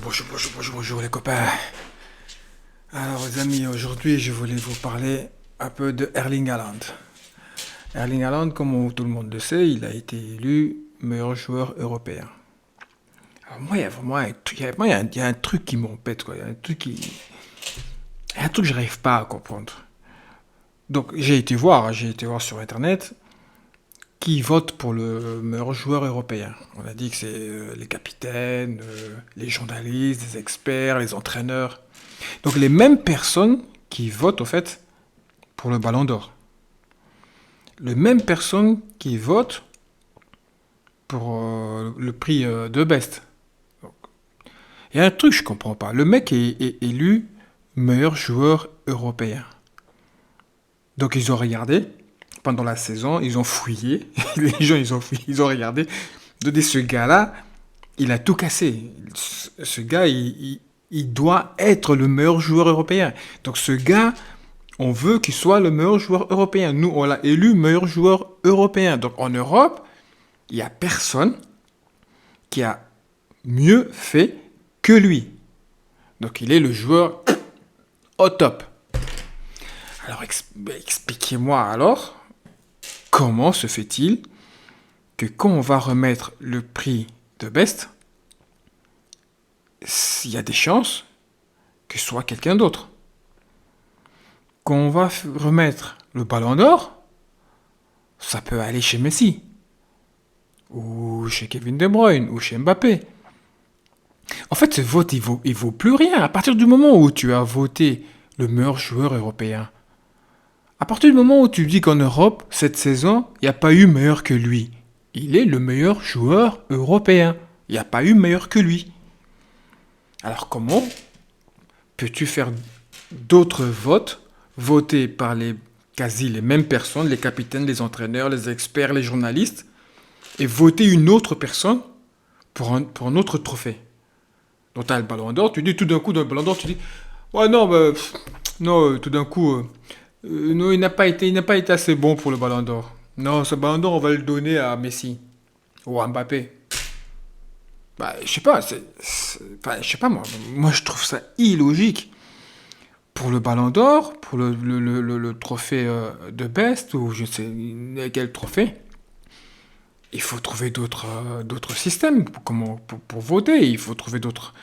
Bonjour les copains. Alors les amis, aujourd'hui je voulais vous parler un peu de Erling Haaland. Erling Haaland, comme tout le monde le sait, il a été élu meilleur joueur européen. Alors moi, il y a vraiment un truc, il y a un truc qui m'empête, quoi. Il y a un truc que j'arrive pas à comprendre. Donc j'ai été voir sur internet qui vote pour le meilleur joueur européen. On a dit que c'est les capitaines, les journalistes, les experts, les entraîneurs. Donc les mêmes personnes qui votent au fait pour le Ballon d'Or. Les mêmes personnes qui votent pour le prix de Best. Donc, il y a un truc que je comprends pas. Le mec est élu meilleur joueur européen. Donc ils ont regardé pendant la saison, ils ont fouillé. Les gens ils ont fouillé, ils ont regardé. De ce gars-là, il a tout cassé. Ce gars, il doit être le meilleur joueur européen. Donc ce gars, on veut qu'il soit le meilleur joueur européen. Nous, on l'a élu meilleur joueur européen. Donc en Europe, il n'y a personne qui a mieux fait que lui. Donc il est le joueur au top. Alors expliquez-moi alors, comment se fait-il que quand on va remettre le prix de Best, il y a des chances que ce soit quelqu'un d'autre. Quand on va remettre le Ballon d'Or, ça peut aller chez Messi, ou chez Kevin De Bruyne, ou chez Mbappé. En fait, ce vote, il vaut plus rien. À partir du moment où tu as voté le meilleur joueur européen, à partir du moment où tu dis qu'en Europe, cette saison, il n'y a pas eu meilleur que lui, il est le meilleur joueur européen. Il n'y a pas eu meilleur que lui. Alors comment peux-tu faire d'autres votes votés par quasi les mêmes personnes, les capitaines, les entraîneurs, les experts, les journalistes, et voter une autre personne pour un autre trophée? Donc tu as le Ballon d'Or, tu dis tout d'un coup dans le Ballon d'Or, tu dis ouais non, non, tout d'un coup, non, il n'a pas été assez bon pour le Ballon d'Or. Non, ce Ballon d'Or, on va le donner à Messi ou à Mbappé. Bah, je sais pas, enfin, je sais pas moi je trouve ça illogique. Pour le Ballon d'Or, pour le trophée de Best, ou je sais quel trophée, il faut trouver d'autres systèmes pour voter. Il faut trouver d'autres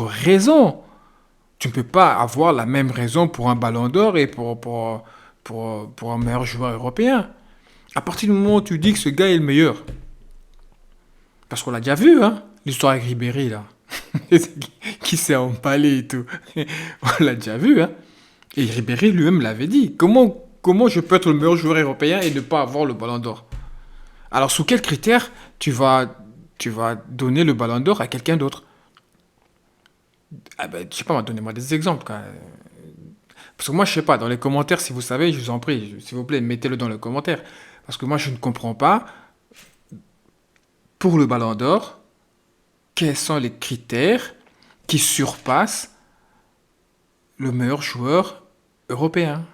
raisons. Tu ne peux pas avoir la même raison pour un Ballon d'Or et pour un meilleur joueur européen. À partir du moment où tu dis que ce gars est le meilleur, parce qu'on l'a déjà vu, hein, l'histoire avec Ribéry, là, qui s'est emballé et tout. On l'a déjà vu, hein. Et Ribéry lui-même l'avait dit. Comment je peux être le meilleur joueur européen et ne pas avoir le Ballon d'Or? Alors, sous quels critères tu vas donner le Ballon d'Or à quelqu'un d'autre? Ah ben, je sais pas, donnez-moi des exemples, quoi. Parce que moi, je sais pas, dans les commentaires, si vous savez, je vous en prie, s'il vous plaît, mettez-le dans les commentaires. Parce que moi, je ne comprends pas, pour le Ballon d'Or, quels sont les critères qui surpassent le meilleur joueur européen.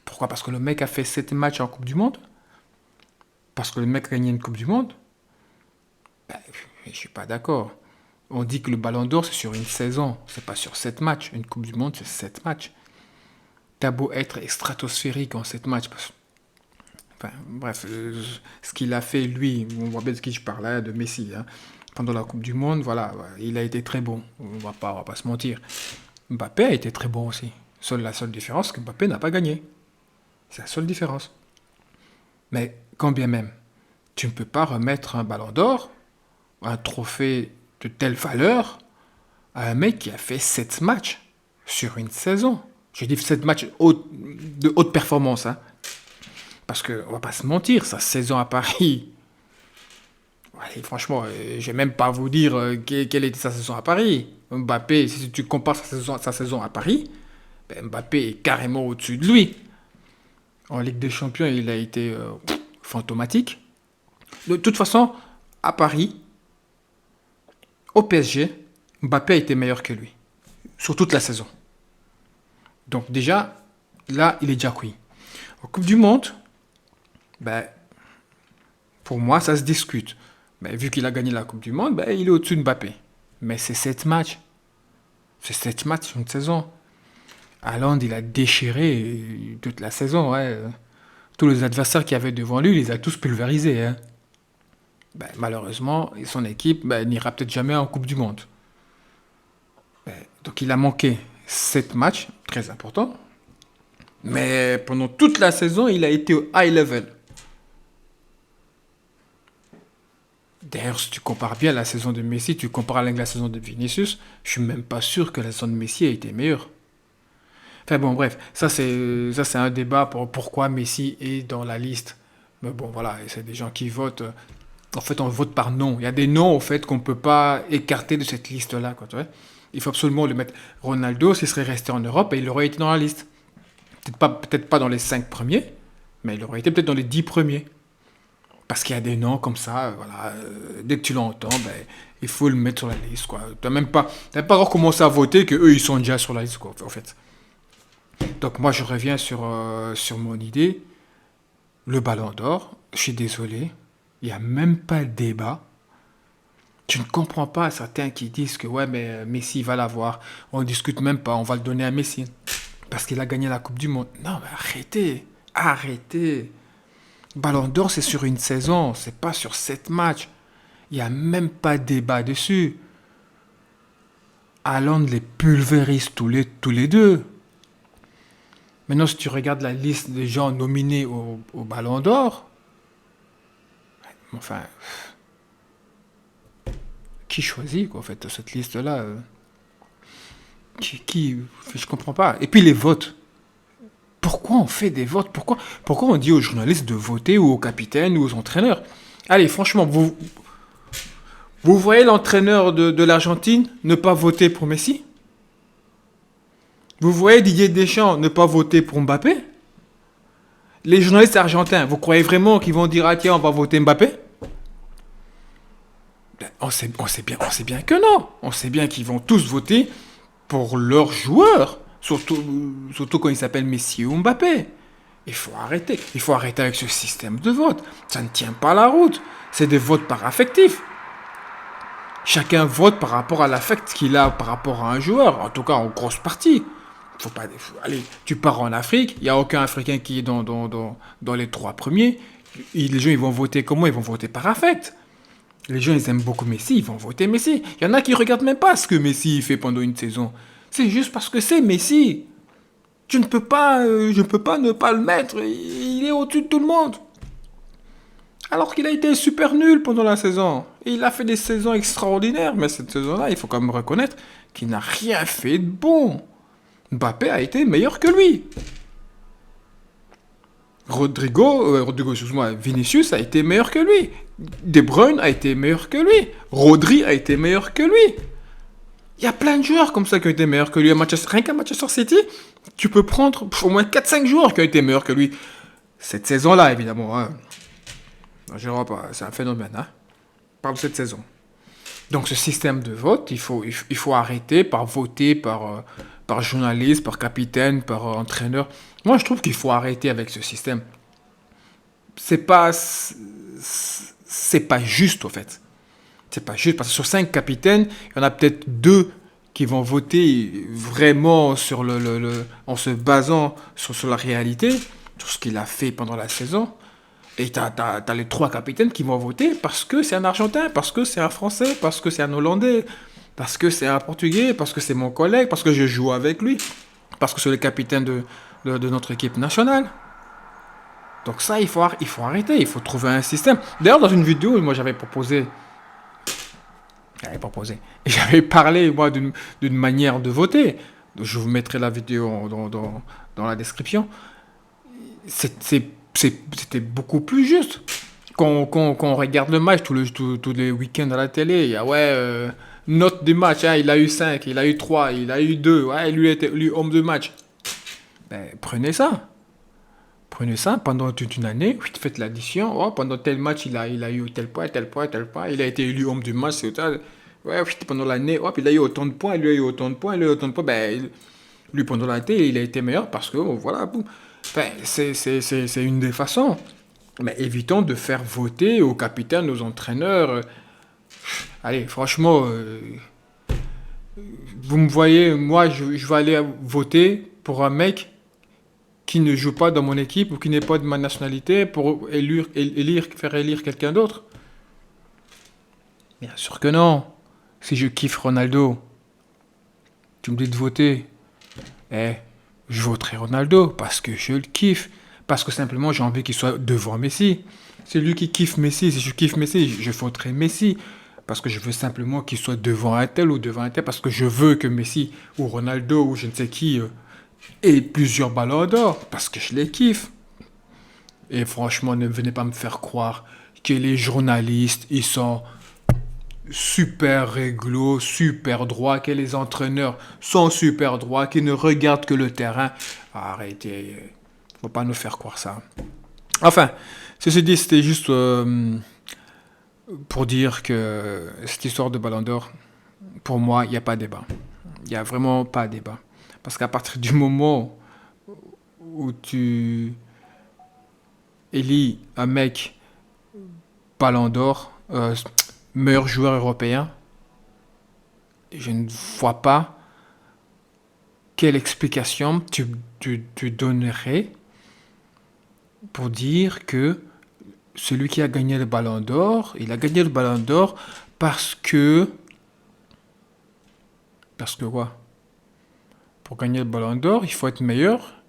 Pourquoi? Parce que le mec a fait 7 matchs en Coupe du Monde? Parce que le mec a gagné une Coupe du Monde? Ben, je suis pas d'accord. On dit que le Ballon d'Or, c'est sur une saison, c'est pas sur 7 matchs. Une Coupe du Monde, c'est 7 matchs. T'as beau être stratosphérique en 7 matchs. Enfin, bref, ce qu'il a fait, lui, on voit bien de qui je parle là, de Messi, hein. Pendant la Coupe du Monde, voilà, il a été très bon. On va pas se mentir. Mbappé a été très bon aussi. La seule différence, c'est que Mbappé n'a pas gagné. C'est la seule différence. Mais quand bien même, tu ne peux pas remettre un Ballon d'Or, un trophée de telle valeur, à un mec qui a fait 7 matchs sur une saison. Je dis 7 matchs de haute performance, hein. Parce qu'on ne va pas se mentir, sa saison à Paris... Allez, franchement, je vais même pas vous dire quelle était sa saison à Paris. Mbappé, si tu compares sa saison à Paris, ben Mbappé est carrément au-dessus de lui. En Ligue des Champions, il a été fantomatique. De toute façon, à Paris, au PSG, Mbappé a été meilleur que lui. Sur toute la saison. Donc déjà, là, il est déjà cuit. En Coupe du Monde, ben, pour moi, ça se discute. Ben, vu qu'il a gagné la Coupe du Monde, ben, il est au-dessus de Mbappé. Mais c'est 7 matchs. C'est 7 matchs sur une saison. Haaland, il a déchiré toute la saison. Ouais. Tous les adversaires qu'il y avait devant lui, il les a tous pulvérisés. Hein. Ben, malheureusement, son équipe n'ira peut-être jamais en Coupe du Monde. Ben, donc il a manqué 7 matchs, très importants. Mais pendant toute la saison, il a été au high level. D'ailleurs, si tu compares bien la saison de Messi, tu compares avec la saison de Vinicius, je suis même pas sûr que la saison de Messi a été meilleure. Enfin bon, bref, ça c'est un débat pour pourquoi Messi est dans la liste. Mais bon, voilà, c'est des gens qui votent. En fait, on vote par nom. Il y a des noms, au fait, qu'on ne peut pas écarter de cette liste-là, quoi, tu vois. Il faut absolument le mettre. Ronaldo, s'il serait resté en Europe, il aurait été dans la liste. Peut-être pas dans les 5 premiers, mais il aurait été peut-être dans les 10 premiers. Parce qu'il y a des noms comme ça, voilà, dès que tu l'entends, il faut le mettre sur la liste, quoi. T'as même pas encore commencé à voter que eux ils sont déjà sur la liste, quoi, en fait. Donc moi je reviens sur mon idée, le Ballon d'Or, je suis désolé, il n'y a même pas de débat. Je ne comprends pas certains qui disent que ouais mais Messi va l'avoir, on ne discute même pas, on va le donner à Messi. Parce qu'il a gagné la Coupe du Monde. Non mais arrêtez. Ballon d'Or c'est sur une saison, c'est pas sur 7 matchs. Il n'y a même pas de débat dessus. Haaland les pulvérise tous les deux. Maintenant, si tu regardes la liste des gens nominés au Ballon d'Or, enfin, qui choisit, quoi, en fait, cette liste-là je comprends pas. Et puis les votes. Pourquoi on fait des votes? Pourquoi on dit aux journalistes de voter ou aux capitaines ou aux entraîneurs? Allez, franchement, vous voyez l'entraîneur de l'Argentine ne pas voter pour Messi? Vous voyez Didier Deschamps ne pas voter pour Mbappé? Les journalistes argentins, vous croyez vraiment qu'ils vont dire ah tiens on va voter Mbappé? On sait bien que non. On sait bien qu'ils vont tous voter pour leurs joueurs, surtout quand ils s'appellent Messi ou Mbappé. Il faut arrêter avec ce système de vote. Ça ne tient pas la route. C'est des votes par affectif. Chacun vote par rapport à l'affect qu'il a par rapport à un joueur, en tout cas en grosse partie. Allez, tu pars en Afrique, il n'y a aucun Africain qui est dans les 3 premiers. Les gens, ils vont voter comment? Ils vont voter par affect. Les gens, ils aiment beaucoup Messi, ils vont voter Messi. Il y en a qui regardent même pas ce que Messi fait pendant une saison. C'est juste parce que c'est Messi. Je ne peux pas ne pas le mettre. Il est au-dessus de tout le monde. Alors qu'il a été super nul pendant la saison. Et il a fait des saisons extraordinaires. Mais cette saison-là, il faut quand même reconnaître qu'il n'a rien fait de bon. Mbappé a été meilleur que lui. Excuse-moi, Vinicius a été meilleur que lui. De Bruyne a été meilleur que lui. Rodri a été meilleur que lui. Il y a plein de joueurs comme ça qui ont été meilleurs que lui. Rien qu'à Manchester City, tu peux prendre au moins 4-5 joueurs qui ont été meilleurs que lui. Cette saison-là, évidemment. Hein. Non, je ne vois pas, c'est un phénomène. Hein. Parle de cette saison. Donc ce système de vote, il faut arrêter par voter par journaliste, par capitaine, par entraîneur. Moi, je trouve qu'il faut arrêter avec ce système. C'est pas, c'est pas juste, en fait. C'est pas juste, parce que sur 5 capitaines, il y en a peut-être 2 qui vont voter vraiment en se basant sur la réalité, sur ce qu'il a fait pendant la saison. Et t'as les 3 capitaines qui vont voter parce que c'est un Argentin, parce que c'est un Français, parce que c'est un Hollandais, parce que c'est un Portugais, parce que c'est mon collègue, parce que je joue avec lui, parce que c'est le capitaine de notre équipe nationale. Donc ça, il faut arrêter, il faut trouver un système. D'ailleurs, dans une vidéo, moi j'avais parlé, moi, d'une manière de voter. Je vous mettrai la vidéo dans la description. C'était beaucoup plus juste. Quand on regarde le match tous les week-ends à la télé, il y a note du match, hein, il a eu 5, il a eu 3, il a eu 2, ouais, lui homme de match. Prenez ça. Prenez ça pendant toute une année, faites l'addition. Oh, pendant tel match, il a eu tel point, tel point, tel point. Il a été élu homme du match, c'est ça. Ouais, pendant l'année, hop, il a eu autant de points, lui a eu autant de points, lui a eu autant de points. Lui, pendant l'année, il a été meilleur parce que, voilà, boum. Enfin, c'est une des façons. Mais évitons de faire voter aux capitaines, aux entraîneurs. Allez, franchement, Vous me voyez, moi, je vais aller voter pour un mec qui ne joue pas dans mon équipe ou qui n'est pas de ma nationalité pour faire élire quelqu'un d'autre. Bien sûr que non. Si je kiffe Ronaldo, tu me dis de voter. Eh, je voterai Ronaldo parce que je le kiffe. Parce que simplement j'ai envie qu'il soit devant Messi. C'est lui qui kiffe Messi. Si je kiffe Messi, je voterai Messi. Parce que je veux simplement qu'il soit devant un tel ou devant un tel. Parce que je veux que Messi ou Ronaldo ou je ne sais qui ait plusieurs ballons d'or. Parce que je les kiffe. Et franchement, ne venez pas me faire croire que les journalistes, ils sont super réglo, super droit, que les entraîneurs sont super droits, qui ne regardent que le terrain. Arrêtez, faut pas nous faire croire ça. Enfin, ceci dit, c'était juste pour dire que cette histoire de Ballon d'Or, pour moi, il n'y a pas de débat. Il n'y a vraiment pas de débat. Parce qu'à partir du moment où tu élis un mec Ballon d'Or, meilleur joueur européen, je ne vois pas quelle explication tu donnerais pour dire que celui qui a gagné le Ballon d'Or, il a gagné le Ballon d'Or parce que... Parce que quoi? Pour gagner le Ballon d'Or, il faut être meilleur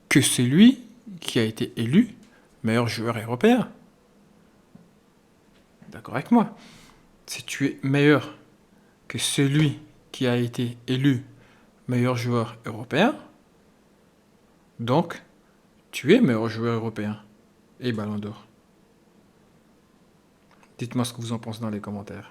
que celui qui a été élu meilleur joueur européen. D'accord avec moi? Si tu es meilleur que celui qui a été élu meilleur joueur européen, donc tu es meilleur joueur européen et Ballon d'Or. Dites-moi ce que vous en pensez dans les commentaires.